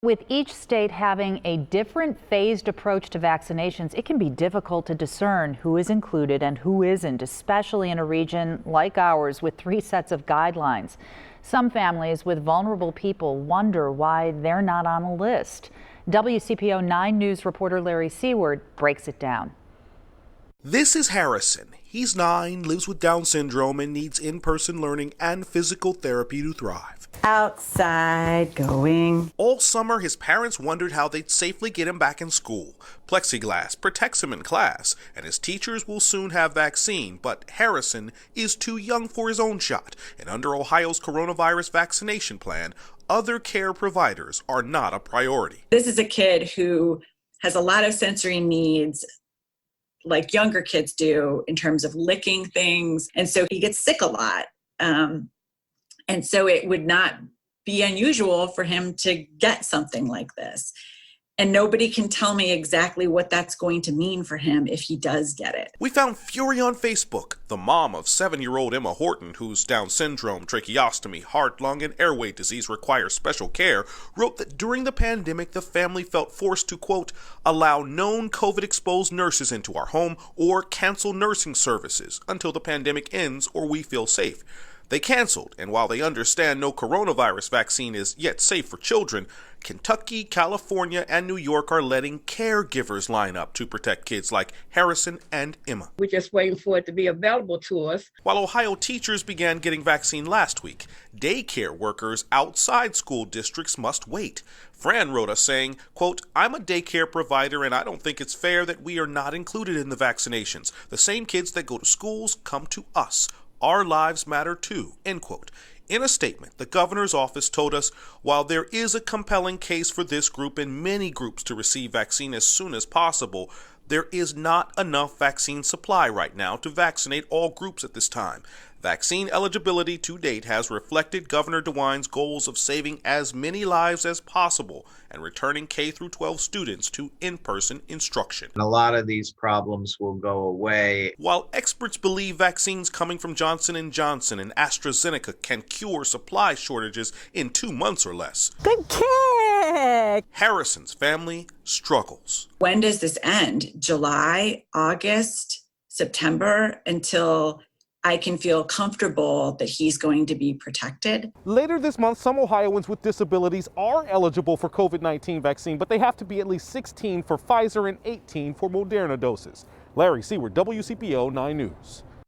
With each state having a different phased approach to vaccinations, it can be difficult to discern who is included and who isn't, especially in a region like ours with 3 sets of guidelines. Some families with vulnerable people wonder why they're not on a list. WCPO 9 News reporter Larry Seward breaks it down. This is Harrison. He's 9, lives with Down syndrome, and needs in-person learning and physical therapy to thrive. Outside going. All summer, his parents wondered how they'd safely get him back in school. Plexiglass protects him in class, and his teachers will soon have vaccine, but Harrison is too young for his own shot, and under Ohio's coronavirus vaccination plan, other care providers are not a priority. This is a kid who has a lot of sensory needs, like younger kids do, in terms of licking things. And so he gets sick a lot. And so it would not be unusual for him to get something like this. And nobody can tell me exactly what that's going to mean for him if he does get it. We found fury on Facebook. The mom of 7-year-old Emma Horton, whose Down syndrome, tracheostomy, heart, lung, and airway disease requires special care, wrote that during the pandemic, the family felt forced to, quote, allow known COVID-exposed nurses into our home or cancel nursing services until the pandemic ends or we feel safe. They canceled, and while they understand no coronavirus vaccine is yet safe for children, Kentucky, California, and New York are letting caregivers line up to protect kids like Harrison and Emma. We're just waiting for it to be available to us. While Ohio teachers began getting vaccine last week, daycare workers outside school districts must wait. Fran wrote us saying, quote, I'm a daycare provider and I don't think it's fair that we are not included in the vaccinations. The same kids that go to schools come to us. Our lives matter too, end quote. In a statement, the governor's office told us, while there is a compelling case for this group and many groups to receive vaccine as soon as possible, there is not enough vaccine supply right now to vaccinate all groups at this time. Vaccine eligibility to date has reflected Governor DeWine's goals of saving as many lives as possible and returning K-12 students to in-person instruction. A lot of these problems will go away. While experts believe vaccines coming from Johnson & Johnson and AstraZeneca can cure supply shortages in 2 months or less, Good kick! Harrison's family struggles. When does this end? July, August, September, until I can feel comfortable that he's going to be protected. Later this month, some Ohioans with disabilities are eligible for COVID-19 vaccine, but they have to be at least 16 for Pfizer and 18 for Moderna doses. Larry Seward, WCPO 9 News.